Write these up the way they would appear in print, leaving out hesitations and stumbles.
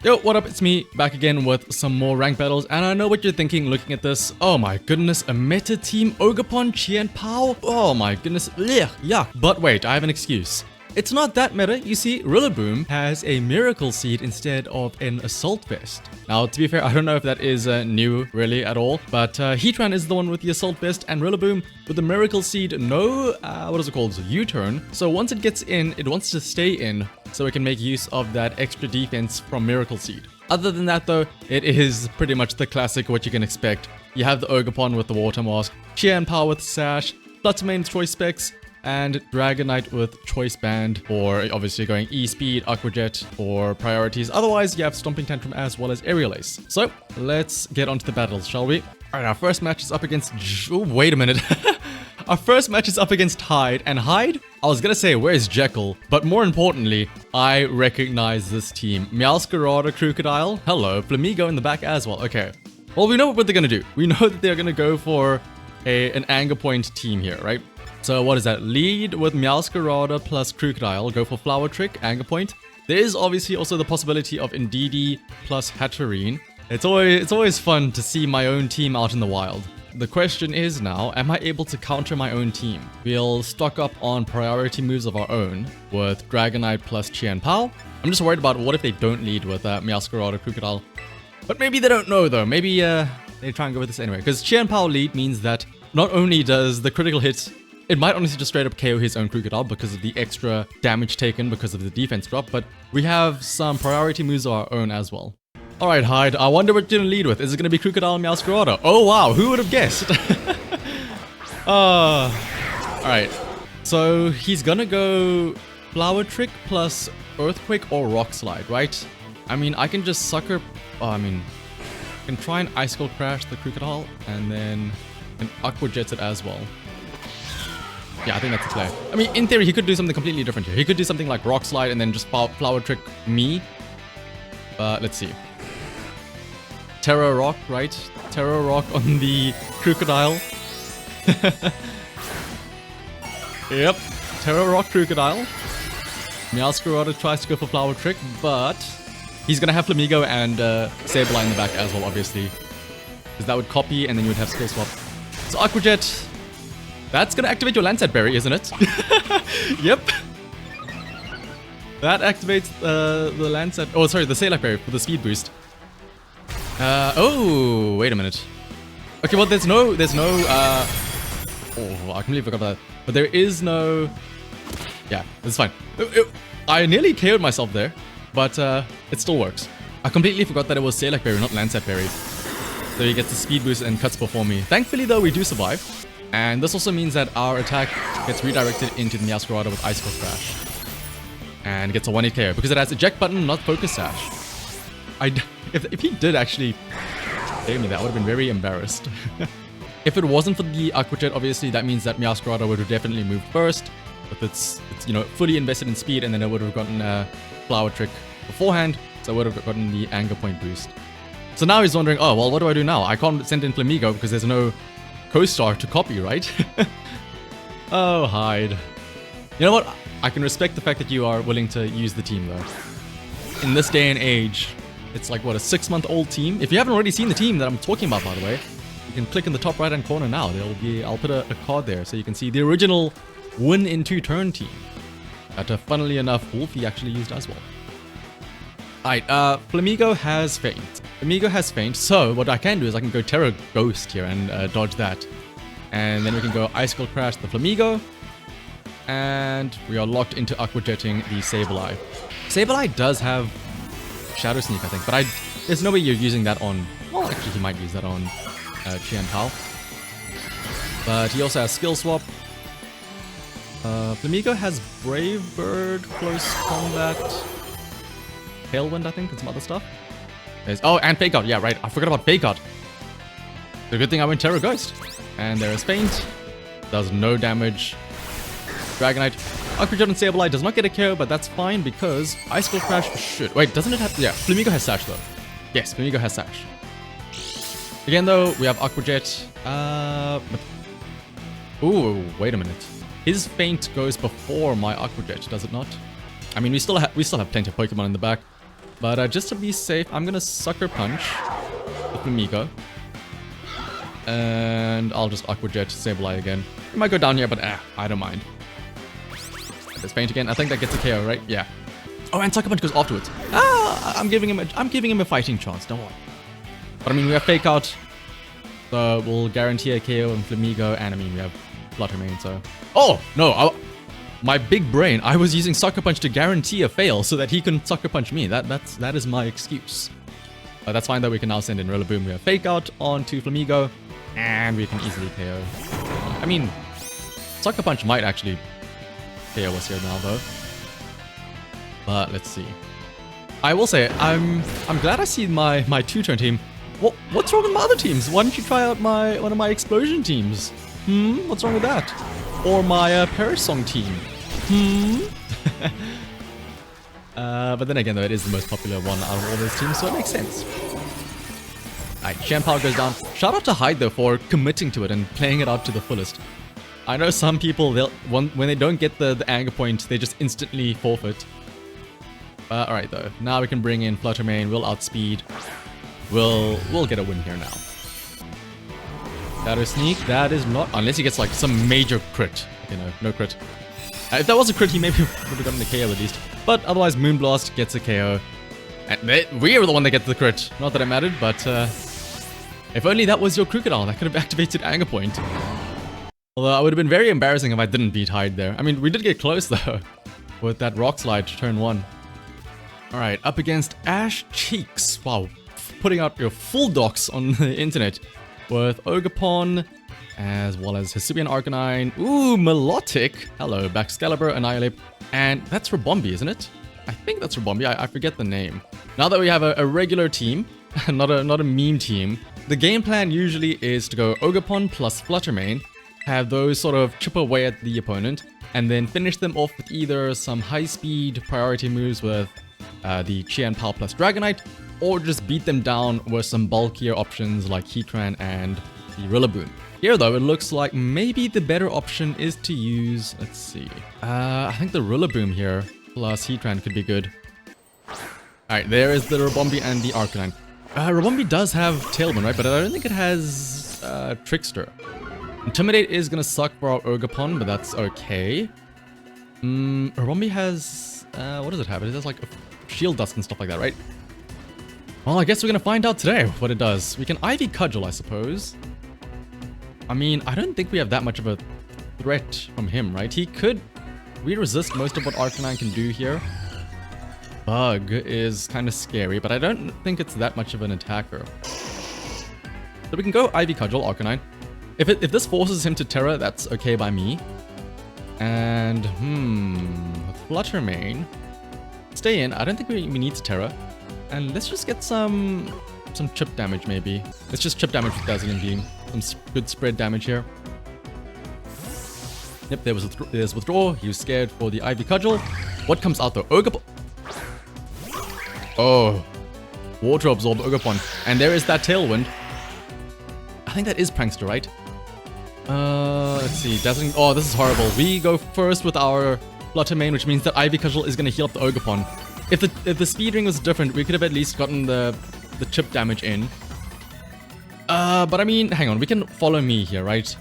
Yo, what up? It's me, back again with some more ranked battles, and I know what you're thinking looking at this. Oh my goodness, a meta team Ogerpon Qianpao? Oh my goodness, blech, yuck. But wait, I have an excuse. It's not that meta. You see, Rillaboom has a Miracle Seed instead of an Assault Vest. Now, to be fair, I don't know if that is new really at all, but Heatran is the one with the Assault Vest, and Rillaboom with the Miracle Seed, no, what is it called? U-turn. So once it gets in, it wants to stay in, so it can make use of that extra defense from Miracle Seed. Other than that though, it is pretty much the classic what you can expect. You have the Ogerpon with the Water Mask, Qianpao with Sash, Fluttermane Choice Specs, and Dragonite with Choice Band for obviously going E-Speed, Aqua Jet for priorities. Otherwise, you have Stomping Tantrum as well as Aerial Ace. So, let's get onto the battles, shall we? Alright, our first match is up against... Oh, wait a minute. Our first match is up against Hyde, and Hyde, I was gonna say, where's Jekyll? But more importantly, I recognize this team. Meowscarada, Crocodile, hello, Flamigo in the back as well. Okay, well, we know what they're gonna do. We know that they're gonna go for an Anger Point team here, right? So what is that? Lead with Meowscarada plus Crocodile, go for Flower Trick, Anger Point. There is obviously also the possibility of Indeedee plus Hatterene. It's always fun to see my own team out in the wild. The question is now, am I able to counter my own team? We'll stock up on priority moves of our own with Dragonite plus Qianpao. I'm just worried about what if they don't lead with Meowscarada, Crocodile. But maybe they don't know though. Maybe they try and go with this anyway. Because Qianpao lead means that not only does the critical hit, it might honestly just straight up KO his own Crocodile because of the extra damage taken because of the defense drop, but we have some priority moves of our own as well. Alright, Hyde, I wonder what you're gonna lead with. Is it gonna be Crocodile and Meowscarada? Oh wow, who would have guessed? Alright, so he's gonna go Flower Trick plus Earthquake or Rock Slide, right? I mean, I can just sucker... I can try and Ice Cold Crash the Crocodile and then an Aqua Jet it as well. Yeah, I think that's the play. I mean, in theory, he could do something completely different here. He could do something like Rock Slide and then just Flower Trick me. Let's see. Terra Rock, right? Terra Rock on the Crocodile. Yep. Terra Rock Crocodile. Meowscarada tries to go for Flower Trick, but he's gonna have Flamigo and Sableye in the back as well, obviously. Because that would copy and then you would have Skill Swap. So Aqua Jet... That's gonna activate your Lancet Berry, isn't it? Yep. That activates the Lancet... Oh, sorry, the Salak Berry for the speed boost. Oh, wait a minute. Okay, well, there's no... Oh, I completely forgot about that. But there is no... Yeah, it's fine. I nearly KO'd myself there, but it still works. I completely forgot that it was Salak Berry, not Lancet Berry. So he gets the speed boost and cuts before me. Thankfully, though, we do survive. And this also means that our attack gets redirected into the Meowscarada with Ice Cold Crash. And gets a 1-hit KO because it has eject button, not focus sash. If he did actually play me, that would have been very embarrassed. If it wasn't for the Aqua Jet, obviously that means that Meowscarada would have definitely moved first. But it's you know, fully invested in speed, and then it would have gotten a Flower Trick beforehand, so it would have gotten the Anger Point boost. So now he's wondering, oh well, what do I do now? I can't send in Flamigo because there's no co-star to copy, right? Oh, Hyde. You know what? I can respect the fact that you are willing to use the team, though. In this day and age, it's like, what, a 6-month-old team? If you haven't already seen the team that I'm talking about, by the way, you can click in the top right-hand corner now. There'll be... I'll put a card there so you can see the original win in 2-turn team that, funnily enough, Wolfie actually used as well. Alright, Flamigo has Feint. Flamigo has Feint, so what I can do is I can go Terra Ghost here and dodge that. And then we can go Ice Cold Crash the Flamigo. And we are locked into Aqua Jetting the Sableye. Sableye does have Shadow Sneak, I think, but there's no way you're using that on... Well, actually, he might use that on Qianpao. But he also has Skill Swap. Flamigo has Brave Bird, Close Combat... Tailwind, I think, and some other stuff. Oh, and Fake Out. Yeah, right. I forgot about Fake Out. The good thing I went Terra Ghost. And there is Feint. Does no damage. Dragonite. Aqua Jet and Sableye does not get a KO, but that's fine because Ice Cold Crash should... Wait, doesn't it have... Yeah, Flamigo has Sash, though. Yes, Flamigo has Sash. Again, though, we have Aqua Jet. Ooh, wait a minute. His Feint goes before my Aqua Jet, does it not? I mean, we still have plenty of Pokemon in the back. But just to be safe, I'm gonna Sucker Punch the Flamigo. And I'll just Aqua Jet Sableye again. It might go down here, but I don't mind. Let's Faint again. I think that gets a KO, right? Yeah. Oh, and Sucker Punch goes afterwards. I'm giving him a fighting chance. Don't worry. But I mean, we have Fake Out, so we'll guarantee a KO on Flamigo, and I mean, we have Flutter Mane, so... Oh, no, my big brain, I was using Sucker Punch to guarantee a fail so that he can Sucker Punch me. That is my excuse. But that's fine, though. We can now send in Rillaboom. We have Fake Out onto Flamigo, and we can easily KO. I mean, Sucker Punch might actually KO us here now, though. But let's see. I will say, I'm glad I see my two-turn team. What's wrong with my other teams? Why don't you try out one of my explosion teams? What's wrong with that? Or my Parasong team? But then again, though, it is the most popular one out of all those teams, so it makes sense. Alright, Power goes down. Shout out to Hyde, though, for committing to it and playing it out to the fullest. I know some people, when they don't get the anger point, they just instantly forfeit. Alright, though. Now we can bring in Flutter Mane. We'll outspeed. We'll get a win here now. Shadow Sneak, that is not... Unless he gets, like, some major crit. You know, no crit. If that was a crit, he maybe would have gotten the KO at least. But otherwise, Moonblast gets a KO. And we were the one that gets the crit. Not that it mattered, but... if only that was your Crocodile, that could have activated Anger Point. Although, it would have been very embarrassing if I didn't beat Hyde there. I mean, we did get close, though. With that Rock Slide, turn 1. Alright, up against Ash Cheeks. Wow. Putting out your full docs on the internet. With Ogerpon, as well as Hisuian Arcanine. Ooh, Melodic. Hello, Baxcalibur, Annihilate. And that's Ribombee, isn't it? I think that's Ribombee. I forget the name. Now that we have a regular team, not a meme team, the game plan usually is to go Ogerpon plus Flutter Mane, have those sort of chip away at the opponent, and then finish them off with either some high-speed priority moves with the Chien-Pao plus Dragonite, or just beat them down with some bulkier options like Heatran and the Rillaboom. Here, though, it looks like maybe the better option is to use... Let's see. I think the Rillaboom here plus Heatran could be good. Alright, there is the Ribombee and the Arcanine. Ribombee does have Tailwind, right? But I don't think it has Trickster. Intimidate is gonna suck for our Ogerpon, but that's okay. Ribombee has... what does it have? It has like Shield Dust and stuff like that, right? Well, I guess we're gonna find out today what it does. We can Ivy Cudgel, I suppose. I mean, I don't think we have that much of a threat from him, right? He could... We resist most of what Arcanine can do here. Bug is kind of scary, but I don't think it's that much of an attacker. So we can go Ivy Cudgel, Arcanine. If this forces him to Terra, that's okay by me. And, Flutter Mane. Stay in. I don't think we need to Terra. And let's just get some chip damage, maybe. Let's just chip damage with Dazzling Beam. Some good spread damage here. Yep, there's Withdraw. He was scared for the Ivy Cudgel. What comes out, though? Ogerpon. Oh. Water Absorb Ogerpon. And there is that Tailwind. I think that is Prankster, right? Let's see. Dazzling... Oh, this is horrible. We go first with our Flutter Mane, which means that Ivy Cudgel is going to heal up the Ogerpon. If the speed ring was different, we could have at least gotten the chip damage in. But I mean, hang on, we can follow me here, right?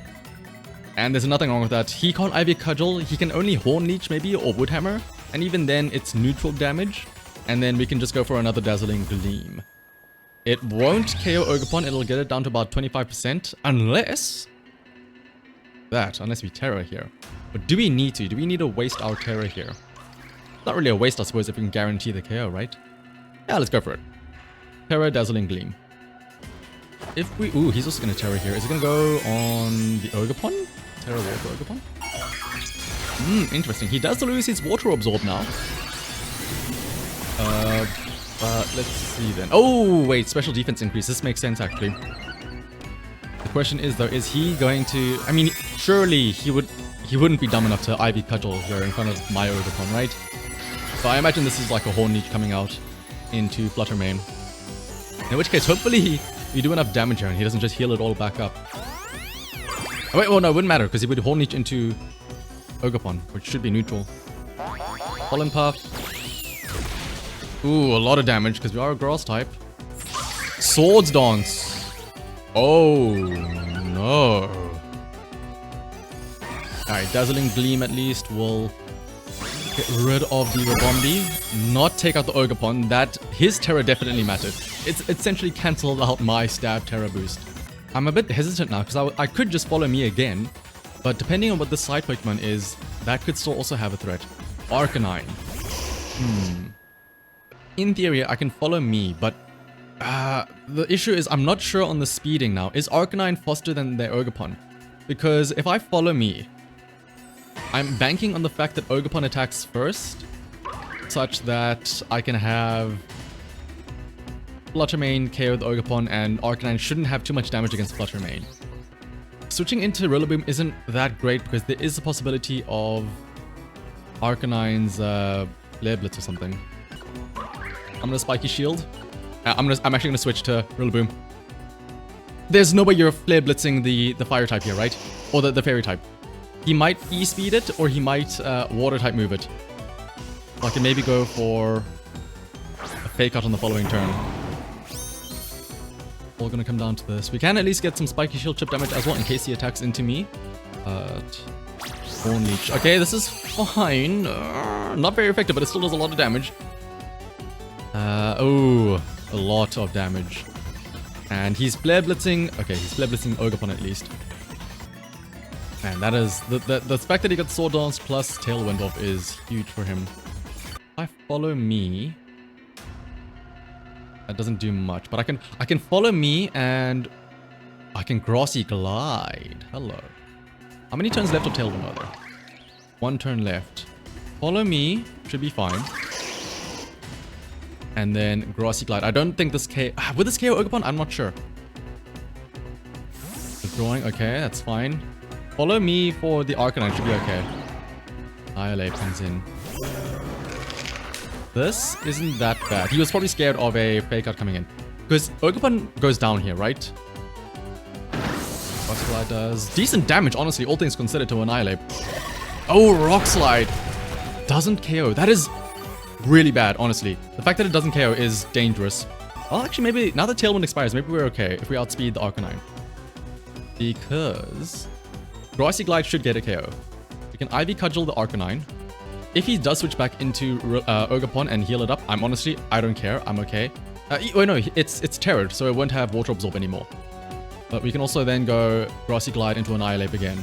And there's nothing wrong with that. He can't Ivy Cudgel, he can only Horn Leech maybe, or Wood Hammer. And even then, it's neutral damage. And then we can just go for another Dazzling Gleam. It won't KO Ogerpon, it'll get it down to about 25%, unless we Terra here. But do we need to? Do we need to waste our Terra here? Not really a waste, I suppose, if we can guarantee the KO, right? Yeah, let's go for it. Terra, Dazzling Gleam. If we... Ooh, he's also going to Terra here. Is it going to go on the Ogerpon? Terra Water Ogerpon? Interesting. He does lose his Water Absorb now. But let's see then. Oh, wait. Special defense increase. This makes sense, actually. The question is, though, is he going to... I mean, surely he wouldn't be dumb enough to Ivy Cudgel here in front of my Ogerpon, right? So I imagine this is like a Horn Leech coming out into Flutter Mane. In which case, hopefully, we do enough damage here and he doesn't just heal it all back up. Oh, wait, well, no, it wouldn't matter because he would Horn Leech into Ogerpon, which should be neutral. Pollen Puff. Ooh, a lot of damage because we are a grass type. Swords Dance. Oh, no. Alright, Dazzling Gleam at least will get rid of the Rabombi. Not take out the Ogerpon. That, his Terra definitely mattered. It's essentially cancelled out my stab Terra boost. I'm a bit hesitant now because I could just follow me again. But depending on what the side Pokemon is, that could still also have a threat. Arcanine. In theory, I can follow me, but the issue is I'm not sure on the speeding now. Is Arcanine faster than their Ogerpon? Because if I follow me, I'm banking on the fact that Ogerpon attacks first, such that I can have Fluttermane KO the Ogerpon, and Arcanine shouldn't have too much damage against Fluttermane. Switching into Rillaboom isn't that great because there is a possibility of Arcanine's Flare Blitz or something. I'm gonna Spiky Shield. I'm actually gonna switch to Rillaboom. There's no way you're Flare Blitzing the Fire type here, right? Or the Fairy type. He might E-Speed it, or he might Water type move it. So I can maybe go for a Fake Out on the following turn. All gonna come down to this. We can at least get some Spiky Shield chip damage as well in case he attacks into me. Horn Leech. Okay, this is fine. Not very effective, but it still does a lot of damage. Oh, a lot of damage. And he's Flare Blitzing. Okay, he's Flare Blitzing Ogerpon at least. Man, that is the fact that he got Sword Dance plus Tailwind off is huge for him. If I follow me, that doesn't do much, but I can follow me and I can Grassy Glide. Hello. How many turns left of Tailwind are there? 1 turn left. Follow me should be fine. And then Grassy Glide. I don't think this KO... With this KO Ogerpon? I'm not sure. Withdrawing. Okay, that's fine. Follow me for the Arcanine. Should be okay. Annihilate comes in. This isn't that bad. He was probably scared of a Fake Out coming in. Because Ogerpon goes down here, right? Rock Slide does decent damage, honestly, all things considered, to Annihilate. Oh, Rock Slide doesn't KO. That is really bad, honestly. The fact that it doesn't KO is dangerous. Well, actually, maybe now that Tailwind expires, maybe we're okay if we outspeed the Arcanine. Because Grassy Glide should get a KO. We can Ivy Cudgel the Arcanine. If he does switch back into Ogerpon and heal it up, I don't care. I'm okay. Oh no, it's Terrored, so it won't have Water Absorb anymore. But we can also then go Grassy Glide into Annihilate again.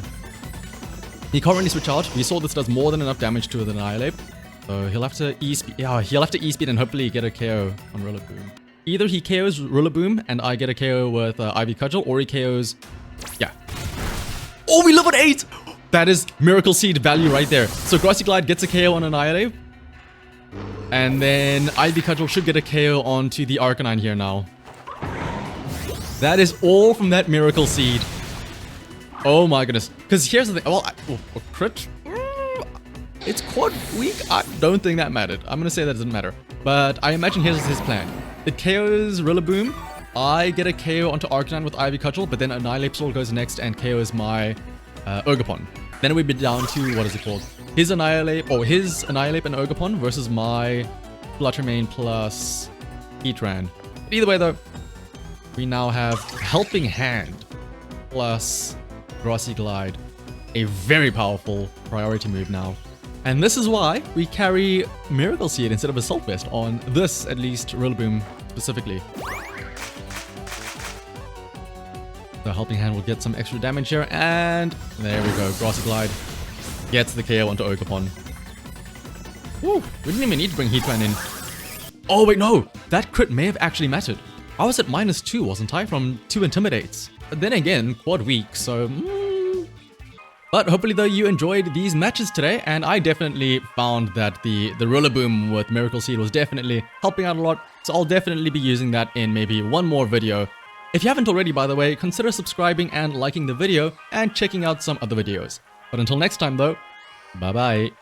He can't really switch out. We saw this does more than enough damage to the Annihilate. So he'll have to E-Speed. Yeah, he'll have to E-Speed and hopefully get a KO on Rillaboom. Either he KOs Rillaboom and I get a KO with Ivy Cudgel, or he KOs... Yeah. Oh, we live on 8! That is Miracle Seed value right there. So Grassy Glide gets a KO on Annihilate. And then Ivy Cudgel should get a KO onto the Arcanine here now. That is all from that Miracle Seed. Oh my goodness. Because here's the thing. Well, a crit? It's quad weak? I don't think that mattered. I'm going to say that doesn't matter. But I imagine here's his plan. It KOs Rillaboom. I get a KO onto Arcanine with Ivy Cudgel, but then Annihilate Soul goes next and KOs my Ogerpon. Then we'd be down to, what is it called? His Annihilate and Ogerpon versus my Fluttermane plus Heatran. But either way though, we now have Helping Hand plus Grassy Glide. A very powerful priority move now. And this is why we carry Miracle Seed instead of Assault Vest on this, at least, Rillaboom specifically. The Helping Hand will get some extra damage here, and there we go. Grassy Glide gets the KO onto Ogerpon. Woo! We didn't even need to bring Heatran in. Oh wait, no! That crit may have actually mattered. I was at -2, wasn't I? From 2 Intimidates. But then again, quad weak, so... But hopefully though you enjoyed these matches today, and I definitely found that the Rillaboom with Miracle Seed was definitely helping out a lot, so I'll definitely be using that in maybe one more video. If you haven't already, by the way, consider subscribing and liking the video and checking out some other videos. But until next time though, bye bye.